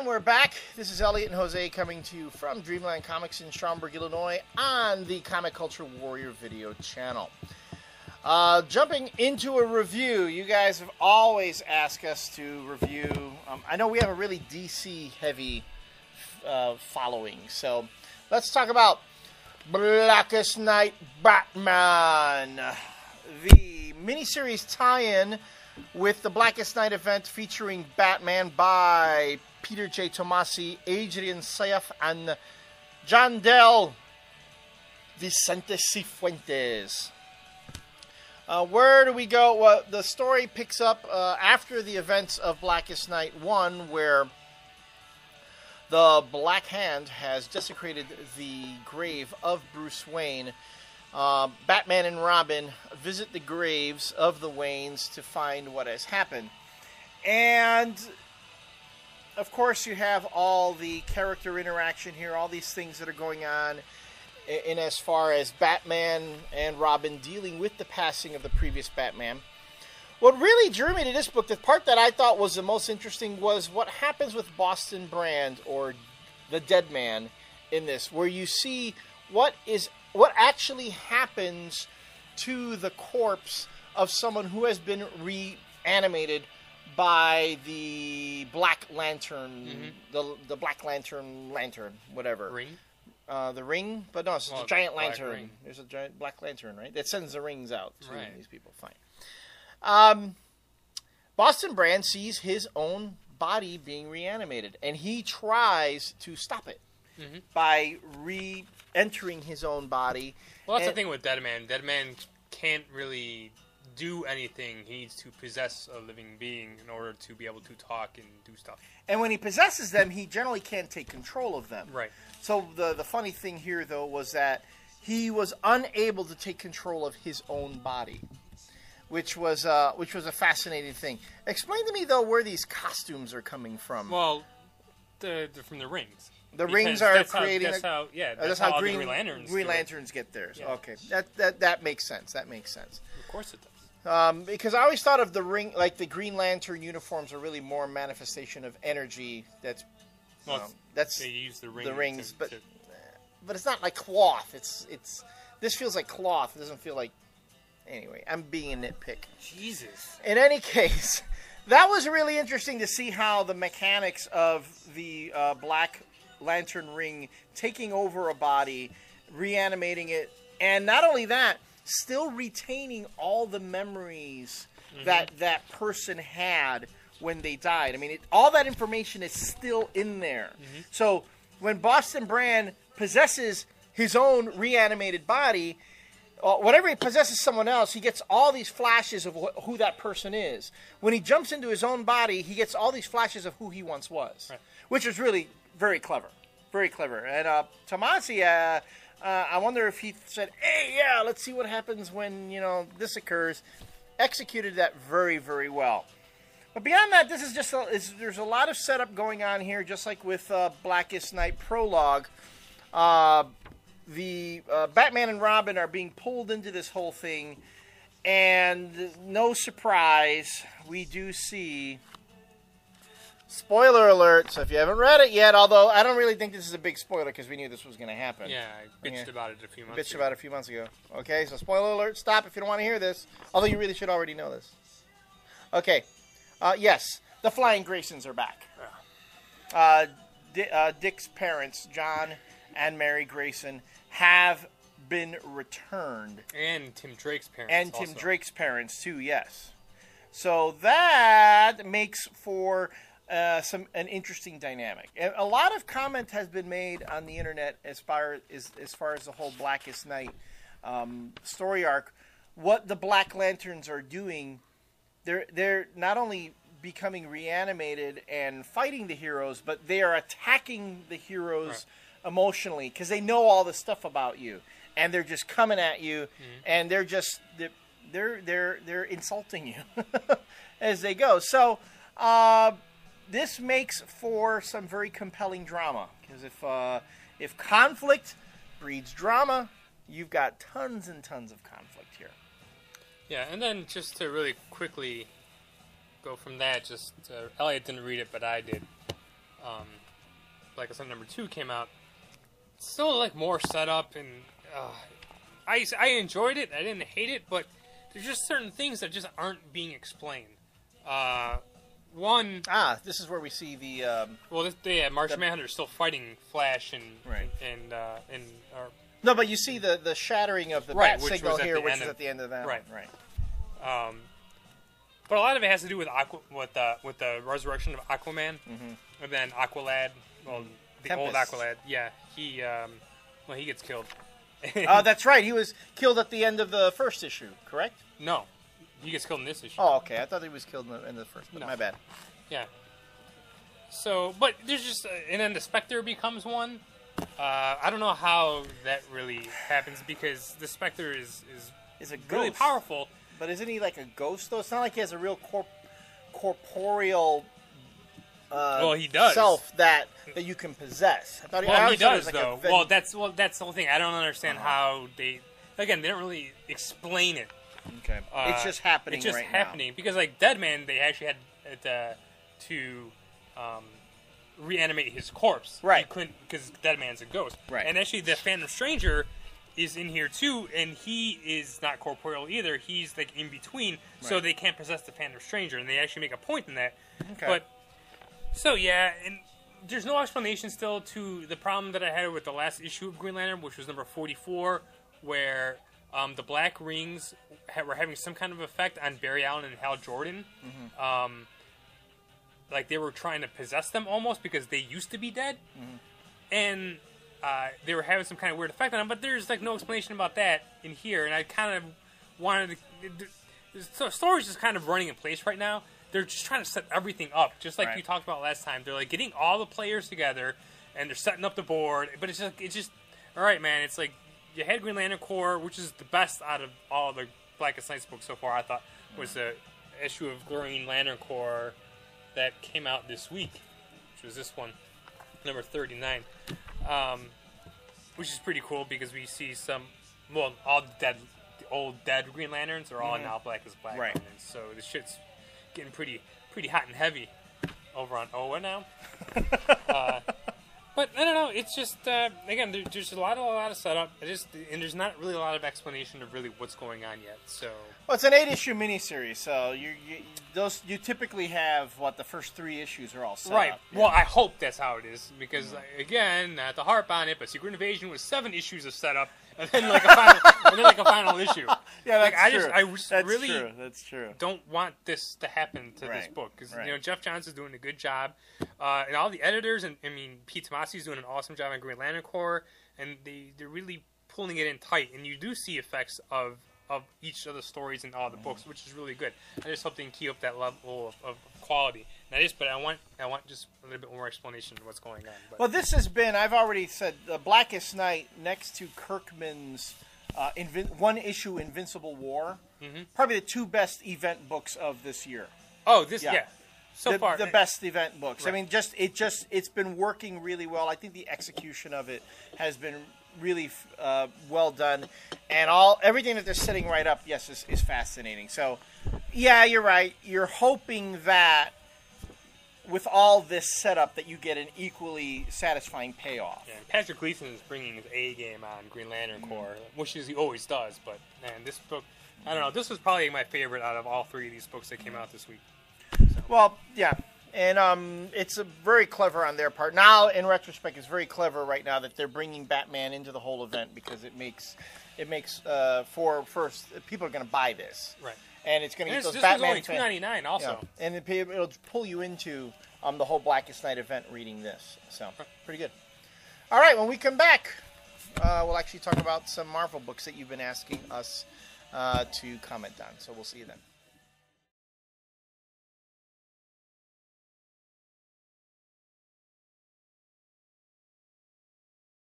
we're back. This is Elliot and Jose coming to you from Dreamland Comics in Schaumburg, Illinois on the Comic Culture Warrior video channel. Jumping into a review, you guys have always asked us to review. I know we have a really DC-heavy following, so let's talk about Blackest Night Batman, the miniseries tie-in with the Blackest Night event featuring Batman by Peter J. Tomasi, Adrian Saif, and John Del Vicente Cifuentes. Where do we go? Well, the story picks up after the events of Blackest Night 1, where the Black Hand has desecrated the grave of Bruce Wayne. Batman and Robin visit the graves of the Waynes to find what has happened. And, of course, you have all the character interaction here, all these things that are going on in as far as Batman and Robin dealing with the passing of the previous Batman. What really drew me to this book, the part that I thought was the most interesting, was what happens with Boston Brand, or the Dead Man, in this, where you see what actually happens to the corpse of someone who has been reanimated by the Black Lantern, the Black Lantern, whatever. Ring? The ring? But no, it's a giant lantern. There's a giant Black Lantern, right? That sends the rings out to these people. Fine. Boston Brand sees his own body being reanimated, and he tries to stop it by re-entering his own body. Well, that's the thing with Dead Man. Dead Man can't really do anything. He needs to possess a living being in order to be able to talk and do stuff. And when he possesses them, he generally can't take control of them. Right. So the funny thing here, though, was that he was unable to take control of his own body, which was a fascinating thing. Explain to me, though, where these costumes are coming from. Well, they're from the rings. The rings are creating. That's how Green Lanterns get theirs. Yeah. Okay, that makes sense. That makes sense. Of course it does. Because I always thought of the ring, like the Green Lantern uniforms, are really more manifestation of energy. That's they use the rings, but it's not like cloth. This feels like cloth. It doesn't feel like. Anyway, I'm being a nitpick. Jesus. In any case, that was really interesting to see how the mechanics of the Black Lantern ring taking over a body, reanimating it, and not only that, still retaining all the memories that person had when they died. I mean, all that information is still in there. So when Boston Brand possesses his own reanimated body, whenever he possesses someone else, he gets all these flashes of who that person is. When he jumps into his own body, he gets all these flashes of who he once was, which is really very clever. Very clever. And Tomasi, I wonder if he said, hey, yeah, let's see what happens when, this occurs. Executed that very, very well. But beyond that, this is just there's a lot of setup going on here, just like with Blackest Night Prologue. The Batman and Robin are being pulled into this whole thing, and no surprise, we do see... Spoiler alert, so if you haven't read it yet, although I don't really think this is a big spoiler because we knew this was going to happen. Yeah, I bitched about it a few months ago. Okay, so spoiler alert, stop if you don't want to hear this, although you really should already know this. Okay, yes, the Flying Graysons are back. Dick's parents, John and Mary Grayson, have been returned. And Tim Drake's parents And Tim Drake's parents, too, yes. So that makes for... an interesting dynamic. A lot of comment has been made on the internet as far as the whole Blackest Night story arc. What the Black Lanterns are doing, they're not only becoming reanimated and fighting the heroes, but they are attacking the heroes emotionally because they know all the stuff about you, and they're just coming at you, and they're insulting you as they go. So. This makes for some very compelling drama, because if conflict breeds drama, you've got tons and tons of conflict here. Yeah, and then just to really quickly go from that, Elliot didn't read it, but I did. Blackest number 2 came out. Still like more setup, and I enjoyed it. I didn't hate it, but there's just certain things that just aren't being explained. One. This is where we see the. Martian Manhunter is still fighting Flash and No, but you see the shattering of the bat signal here, which is at the end of that. Right. But a lot of it has to do with the resurrection of Aquaman, and then Aqualad. Well, the Tempest. old Aqualad. Yeah, he gets killed. That's right. He was killed at the end of the first issue, correct? No, he gets killed in this issue. Oh, okay. I thought he was killed in the first. But No. My bad. Yeah. So, but there's just, and then the Spectre becomes one. I don't know how that really happens because the Spectre is a really ghost. powerful. But isn't he like a ghost though? It's not like he has a real corporeal. He does. Self that you can possess. I Well, he does though. That's the whole thing. I don't understand how they don't really explain it. Okay. It's just happening. It's just right happening now. because like Deadman, they actually had to reanimate his corpse. Right. He couldn't because Deadman's a ghost. Right. And actually, the Phantom Stranger is in here too, and he is not corporeal either. He's like in between, so they can't possess the Phantom Stranger, and they actually make a point in that. Okay. But so yeah, and there's no explanation still to the problem that I had with the last issue of Green Lantern, which was number 44, where the Black Rings were having some kind of effect on Barry Allen and Hal Jordan. Like they were trying to possess them almost because they used to be dead, and they were having some kind of weird effect on them. But there's like no explanation about that in here, and I kind of wanted to. The story's just kind of running in place right now. They're just trying to set everything up, just like you talked about last time. They're like getting all the players together, and they're setting up the board. But it's just all right, man. It's like you had Green Lantern Corps, which is the best out of all the Blackest Nights books so far. I thought was the issue of Green Lantern Corps that came out this week, which was this one, number 39, which is pretty cool because we see all the old dead Green Lanterns are all now Blackest Black Lanterns. So the shit's getting pretty hot and heavy over on Oa now. But I don't know. It's just again, there's a lot of setup. And there's not really a lot of explanation of really what's going on yet. So it's an 8-issue miniseries, so you typically have the first 3 issues are all set up. Well, I hope that's how it is because again, not to harp on it, but Secret Invasion was 7 issues of setup. And then like a final issue. Yeah, that's true. That's true. Don't want this to happen to this book because Jeff Johns is doing a good job, and all the editors and Pete Tomasi's doing an awesome job on Green Lantern Corps, and they're really pulling it in tight. And you do see effects of each of the stories in all the books, which is really good. I just hope they can keep up that level of quality. But I want just a little bit more explanation of what's going on. But. Well, this has been, I've already said, the Blackest Night next to Kirkman's one-issue Invincible War. Probably the 2 best event books of this year. Oh, so far. The best event books. Right. I mean, it's been working really well. I think the execution of it has been really well done. And everything that they're setting right up, is fascinating. So, yeah, you're right. You're hoping that with all this setup that you get an equally satisfying payoff. Yeah, Patrick Gleason is bringing his A game on Green Lantern Corps, which he always does. But man, this book, I don't know. This was probably my favorite out of all 3 of these books that came out this week. So. Well, yeah, and it's very clever on their part. Now, in retrospect, it's very clever right now that they're bringing Batman into the whole event because it makes for first people are going to buy this, right? And it's going to get those this Batman was only $2.99 also. Yeah. And it'll pull you into the whole Blackest Night event reading this. So, pretty good. All right, when we come back, we'll actually talk about some Marvel books that you've been asking us to comment on. So, we'll see you then.